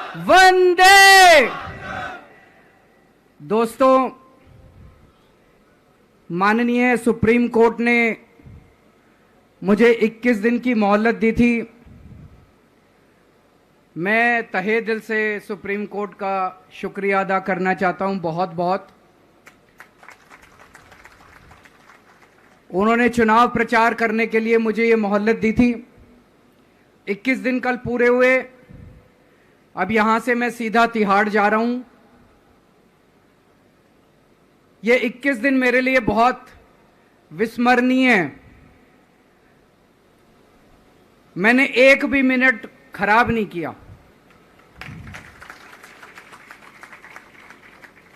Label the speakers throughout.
Speaker 1: वंदे। दोस्तों, माननीय supreme court ने मुझे 21 दिन की मोहलत दी थी। मैं तहे दिल से सुप्रीम कोर्ट का शुक्रिया अदा करना चाहता हूं, बहुत बहुत। उन्होंने चुनाव प्रचार करने के लिए मुझे ये मोहलत दी थी। 21 दिन कल पूरे हुए। अब यहां से मैं सीधा तिहाड़ जा रहा हूं। ये 21 दिन मेरे लिए बहुत विस्मरणीय है। मैंने एक भी मिनट खराब नहीं किया।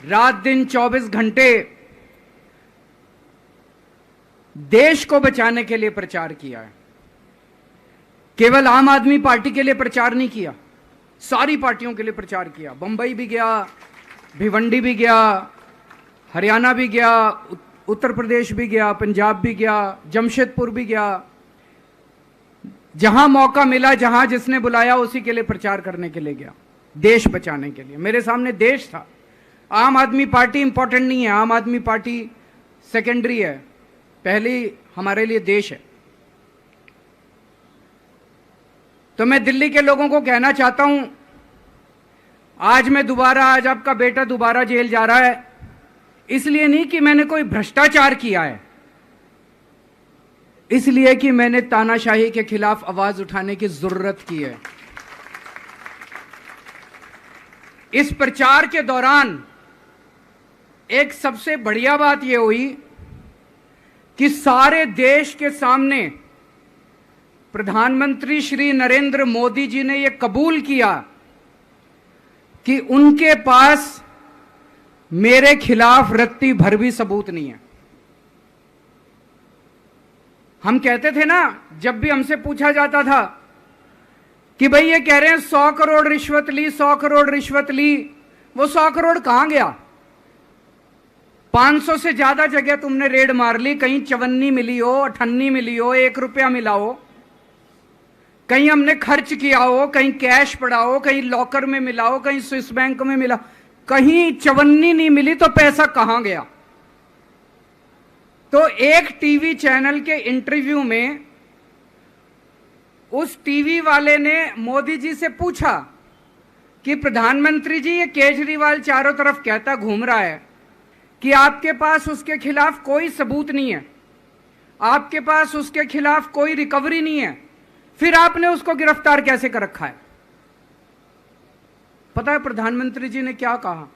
Speaker 1: रात दिन 24 घंटे देश को बचाने के लिए प्रचार किया है। केवल आम आदमी पार्टी के लिए प्रचार नहीं किया, सारी पार्टियों के लिए प्रचार किया। बंबई भी गया, भिवंडी भी गया, हरियाणा भी गया, उत्तर प्रदेश भी गया, पंजाब भी गया, जमशेदपुर भी गया। जहां मौका मिला, जहां जिसने बुलाया, उसी के लिए प्रचार करने के लिए गया, देश बचाने के लिए। मेरे सामने देश था। आम आदमी पार्टी इंपॉर्टेंट नहीं है, आम आदमी पार्टी सेकेंडरी है, पहली हमारे लिए देश है। तो मैं दिल्ली के लोगों को कहना चाहता हूं, आज आपका बेटा दोबारा जेल जा रहा है, इसलिए नहीं कि मैंने कोई भ्रष्टाचार किया है, इसलिए कि मैंने तानाशाही के खिलाफ आवाज उठाने की जरूरत की है। इस प्रचार के दौरान एक सबसे बढ़िया बात यह हुई कि सारे देश के सामने प्रधानमंत्री श्री नरेंद्र मोदी जी ने यह कबूल किया कि उनके पास मेरे खिलाफ रत्ती भर भी सबूत नहीं है। हम कहते थे ना, जब भी हमसे पूछा जाता था कि भाई ये कह रहे हैं 100 करोड़ रिश्वत ली, 100 करोड़ रिश्वत ली, वो 100 करोड़ कहां गया? 500 से ज्यादा जगह तुमने रेड मार ली, कहीं चवन्नी मिली हो, अठन्नी मिली हो, 1 रुपया मिला हो, कहीं हमने खर्च किया हो, कहीं कैश पड़ा हो, कहीं लॉकर में मिला हो, कहीं स्विस बैंक में मिला, कहीं चवन्नी नहीं मिली, तो पैसा कहां गया? तो एक टीवी चैनल के इंटरव्यू में उस टीवी वाले ने मोदी जी से पूछा कि प्रधानमंत्री जी, ये केजरीवाल चारों तरफ कहता घूम रहा है कि आपके पास उसके खिलाफ कोई सबूत नहीं है, आपके पास उसके खिलाफ कोई रिकवरी नहीं है, फिर आपने उसको गिरफ्तार कैसे कर रखा है? पता है प्रधानमंत्री जी ने क्या कहा?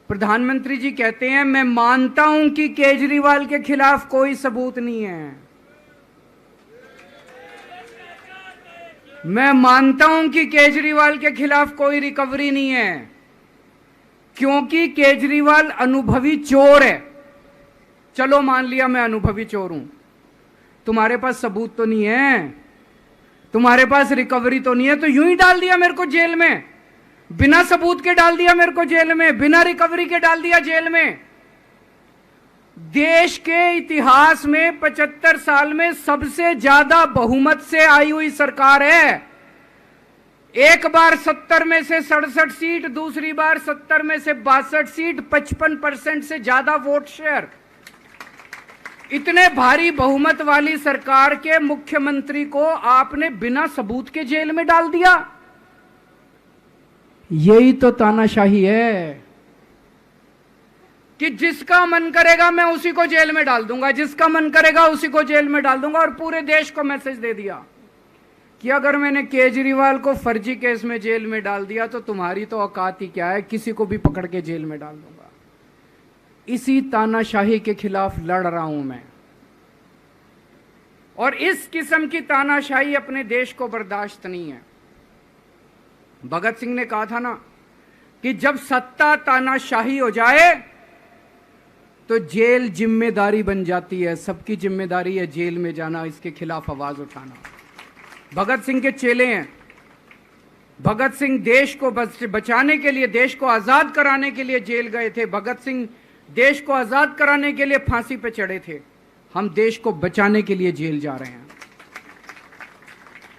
Speaker 1: प्रधानमंत्री जी कहते हैं, मैं मानता हूं कि केजरीवाल के खिलाफ कोई सबूत नहीं है, मैं मानता हूं कि केजरीवाल के खिलाफ कोई रिकवरी नहीं है, क्योंकि केजरीवाल अनुभवी चोर है। चलो मान लिया मैं अनुभवी चोर हूं, तुम्हारे पास सबूत तो नहीं है, तुम्हारे पास रिकवरी तो नहीं है, तो यूं ही डाल दिया मेरे को जेल में, बिना सबूत के डाल दिया मेरे को जेल में, बिना रिकवरी के डाल दिया जेल में। देश के इतिहास में 75 साल में सबसे ज्यादा बहुमत से आई हुई सरकार है। एक बार 70 में से 67 सीट, दूसरी बार 70 में से 62 सीट, 55% से ज्यादा वोट शेयर। इतने भारी बहुमत वाली सरकार के मुख्यमंत्री को आपने बिना सबूत के जेल में डाल दिया। यही तो तानाशाही है कि जिसका मन करेगा मैं उसी को जेल में डाल दूंगा, जिसका मन करेगा उसी को जेल में डाल दूंगा। और पूरे देश को मैसेज दे दिया कि अगर मैंने केजरीवाल को फर्जी केस में जेल में डाल दिया तो तुम्हारी तो औकात ही क्या है, किसी को भी पकड़ के जेल में डाल दूंगा। इसी तानाशाही के खिलाफ लड़ रहा हूं मैं, और इस किस्म की तानाशाही अपने देश को बर्दाश्त नहीं है। भगत सिंह ने कहा था ना कि जब सत्ता तानाशाही हो जाए तो जेल जिम्मेदारी बन जाती है, सबकी जिम्मेदारी है जेल में जाना, इसके खिलाफ आवाज उठाना। भगत सिंह के चेले हैं। भगत सिंह देश को बचाने के लिए, देश को आजाद कराने के लिए जेल गए थे। भगत सिंह देश को आजाद कराने के लिए फांसी पे चढ़े थे। हम देश को बचाने के लिए जेल जा रहे हैं।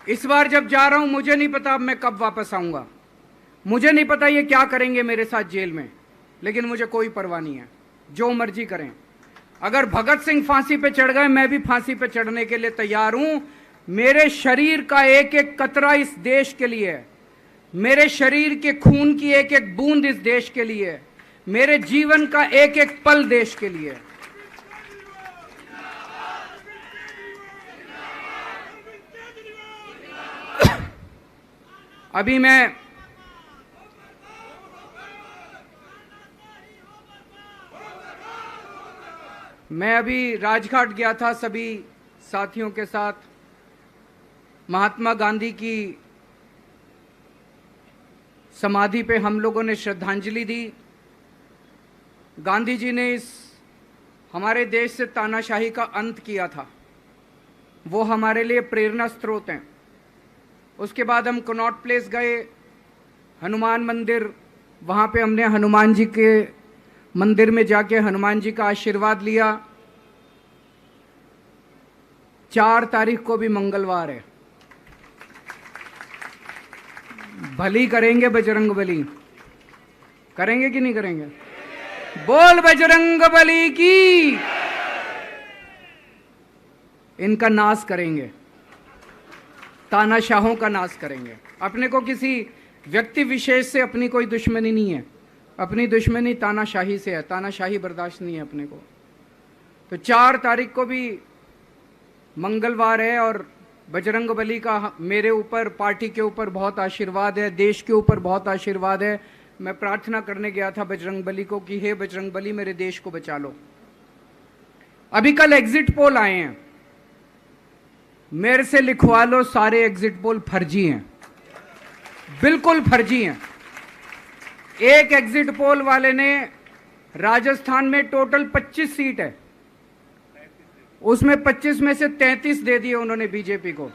Speaker 1: इस बार जब जा रहा हूं, मुझे नहीं पता अब मैं कब वापस आऊंगा। मुझे नहीं पता ये क्या करेंगे मेरे साथ जेल में, लेकिन मुझे कोई परवाह नहीं है, जो मर्जी करें। अगर भगत सिंह फांसी पे चढ़ गए, मैं भी फांसी पे चढ़ने के लिए तैयार हूं। मेरे शरीर का एक एक कतरा इस देश के लिए है, मेरे शरीर के खून की एक एक बूंद इस देश के लिए है, मेरे जीवन का एक एक पल देश के लिए। अभी मैं अभी राजघाट गया था सभी साथियों के साथ। महात्मा गांधी की समाधि पे हम लोगों ने श्रद्धांजलि दी। गांधी जी ने इस हमारे देश से तानाशाही का अंत किया था, वो हमारे लिए प्रेरणा स्रोत हैं। उसके बाद हम कनॉट प्लेस गए, हनुमान मंदिर, वहाँ पे हमने हनुमान जी के मंदिर में जाके हनुमान जी का आशीर्वाद लिया। 4 तारीख को भी मंगलवार है, भली करेंगे बजरंग बली, करेंगे कि नहीं करेंगे? बोल बजरंग बली की। इनका नाश करेंगे, तानाशाहों का नाश करेंगे। अपने को किसी व्यक्ति विशेष से अपनी कोई दुश्मनी नहीं है, अपनी दुश्मनी तानाशाही से है, तानाशाही बर्दाश्त नहीं है अपने को। तो 4 तारीख को भी मंगलवार है और बजरंग बली का मेरे ऊपर, पार्टी के ऊपर बहुत आशीर्वाद है, देश के ऊपर बहुत आशीर्वाद है। मैं प्रार्थना करने गया था बजरंग बली को कि हे बजरंग बली मेरे देश को बचा लो। अभी कल एग्जिट पोल आए हैं, मेरे से लिखवा लो, सारे एग्जिट पोल फर्जी हैं, बिल्कुल फर्जी हैं। एक एग्जिट पोल वाले ने राजस्थान में टोटल 25 सीट है, उसमें 25 में से 33 दे दिए उन्होंने बीजेपी को।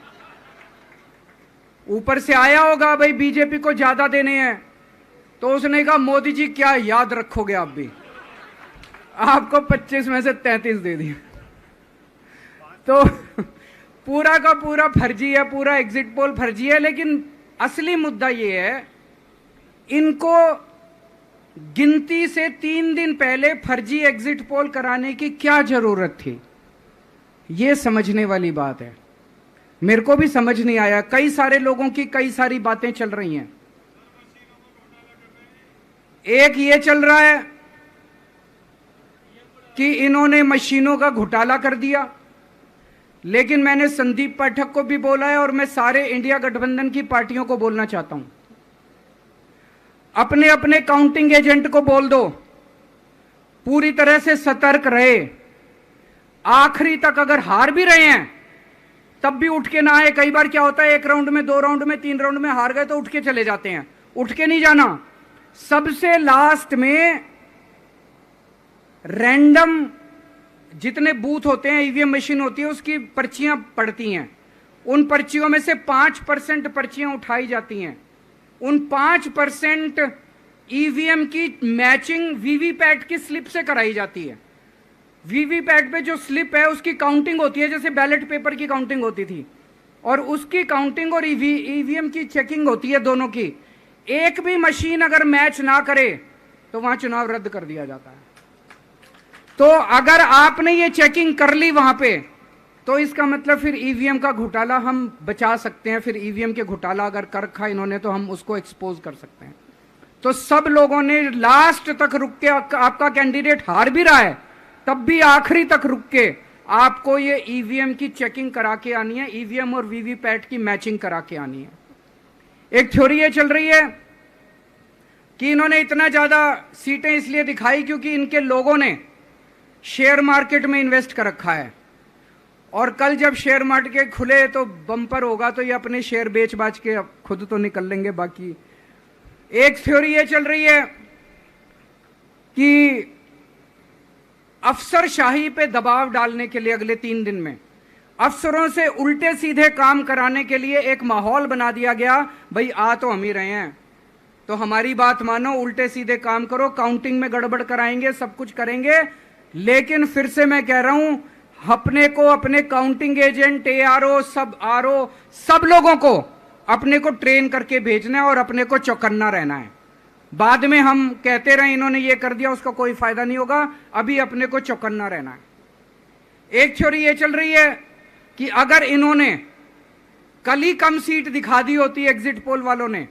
Speaker 1: ऊपर से आया होगा भाई बीजेपी को ज्यादा देने हैं, तो उसने कहा मोदी जी क्या याद रखोगे आप भी, आपको 25 में से 33 दे दिए। तो पूरा का पूरा फर्जी है, पूरा एग्जिट पोल फर्जी है। लेकिन असली मुद्दा ये है, इनको गिनती से 3 दिन पहले फर्जी एग्जिट पोल कराने की क्या जरूरत थी, ये समझने वाली बात है। मेरे को भी समझ नहीं आया, कई सारे लोगों की कई सारी बातें चल रही हैं। एक ये चल रहा है कि इन्होंने मशीनों का घोटाला कर दिया, लेकिन मैंने संदीप पाठक को भी बोला है और मैं सारे इंडिया गठबंधन की पार्टियों को बोलना चाहता हूं, अपने अपने काउंटिंग एजेंट को बोल दो पूरी तरह से सतर्क रहे। आखिरी तक अगर हार भी रहे हैं तब भी उठ के ना आए। कई बार क्या होता है, 1 राउंड में, 2 राउंड में, 3 राउंड में हार गए तो उठ के चले जाते हैं। उठ के नहीं जाना, सबसे लास्ट में रैंडम जितने बूथ होते हैं, ईवीएम मशीन होती है, उसकी पर्चियां पड़ती हैं। उन पर्चियों में से 5% पर्चियां उठाई जाती हैं। उन 5% ईवीएम की मैचिंग वीवीपैट की स्लिप से कराई जाती है। वीवीपैट पे जो स्लिप है उसकी काउंटिंग होती है, जैसे बैलेट पेपर की काउंटिंग होती थी, और उसकी काउंटिंग और ईवीएम की चेकिंग होती है दोनों की। एक भी मशीन अगर मैच ना करे तो वहां चुनाव रद्द कर दिया जाता है। तो अगर आपने ये चेकिंग कर ली वहां पे, तो इसका मतलब फिर ईवीएम का घोटाला हम बचा सकते हैं। फिर ईवीएम के घोटाला अगर कर रखा इन्होंने तो हम उसको एक्सपोज कर सकते हैं। तो सब लोगों ने लास्ट तक रुक के, आपका कैंडिडेट हार भी रहा है तब भी आखिरी तक रुक के आपको ये ईवीएम की चेकिंग करा के आनी है, ईवीएम और वीवीपैट की मैचिंग करा के आनी है। एक थ्योरी ये चल रही है कि इन्होंने इतना ज्यादा सीटें इसलिए दिखाई क्योंकि इनके लोगों ने शेयर मार्केट में इन्वेस्ट कर रखा है, और कल जब शेयर मार्केट खुले तो बम्पर होगा तो ये अपने शेयर बेच बाच के खुद तो निकल लेंगे। बाकी एक थ्योरी ये चल रही है कि अफसरशाही पे दबाव डालने के लिए अगले 3 दिन में अफसरों से उल्टे सीधे काम कराने के लिए एक माहौल बना दिया गया। भाई आ तो हम ही रहे हैं, तो हमारी बात मानो, उल्टे सीधे काम करो, काउंटिंग में गड़बड़ कराएंगे, सब कुछ करेंगे। लेकिन फिर से मैं कह रहा हूं, अपने को, अपने काउंटिंग एजेंट, एआरओ, सब आरओ, सब लोगों को अपने को ट्रेन करके भेजना है और अपने को चौकन्ना रहना है। बाद में हम कहते रहे इन्होंने ये कर दिया, उसका कोई फायदा नहीं होगा, अभी अपने को चौकन्ना रहना है। एक थ्योरी ये चल रही है कि अगर इन्होंने कल ही कम सीट दिखा दी होती एग्जिट पोल वालों ने,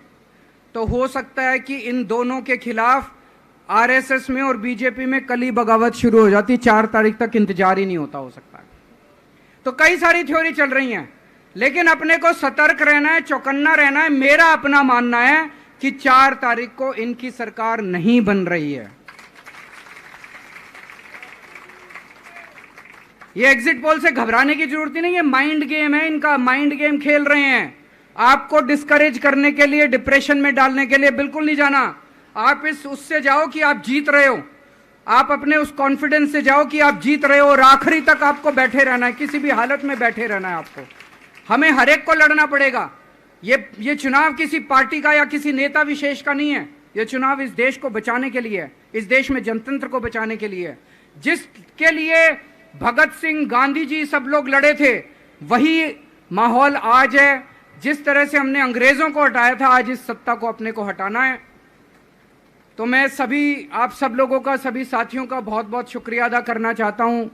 Speaker 1: तो हो सकता है कि इन दोनों के खिलाफ आरएसएस में और बीजेपी में कल ही बगावत शुरू हो जाती, 4 तारीख तक इंतजार ही नहीं होता, हो सकता है। तो कई सारी थ्योरी चल रही हैं, लेकिन अपने को सतर्क रहना है, चौकन्ना रहना है। मेरा अपना मानना है कि 4 तारीख को इनकी सरकार नहीं बन रही है। ये एग्जिट पोल से घबराने की जरूरत ही नहीं है, माइंड गेम है इनका, माइंड गेम खेल रहे हैं। आपको डिस्करेज करने के लिए, डिप्रेशन में डालने के लिए बिल्कुल नहीं जाना। आप उससे जाओ कि आप जीत रहे हो, आप अपने उस कॉन्फिडेंस से जाओ कि आप जीत रहे हो, और आखिरी तक आपको बैठे रहना है, किसी भी हालत में बैठे रहना है आपको। हमें हर एक को लड़ना पड़ेगा। ये चुनाव किसी पार्टी का या किसी नेता विशेष का नहीं है, ये चुनाव इस देश को बचाने के लिए है, इस देश में जनतंत्र को बचाने के लिए है। जिसके लिए भगत सिंह, गांधी जी सब लोग लड़े थे, वही माहौल आज है। जिस तरह से हमने अंग्रेजों को हटाया था, आज इस सत्ता को अपने को हटाना है। तो मैं सभी आप सब लोगों का, सभी साथियों का बहुत बहुत शुक्रिया अदा करना चाहता हूं।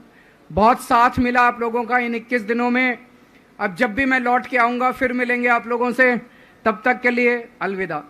Speaker 1: बहुत साथ मिला आप लोगों का इन 21 दिनों में। अब जब भी मैं लौट के आऊंगा फिर मिलेंगे आप लोगों से, तब तक के लिए अलविदा।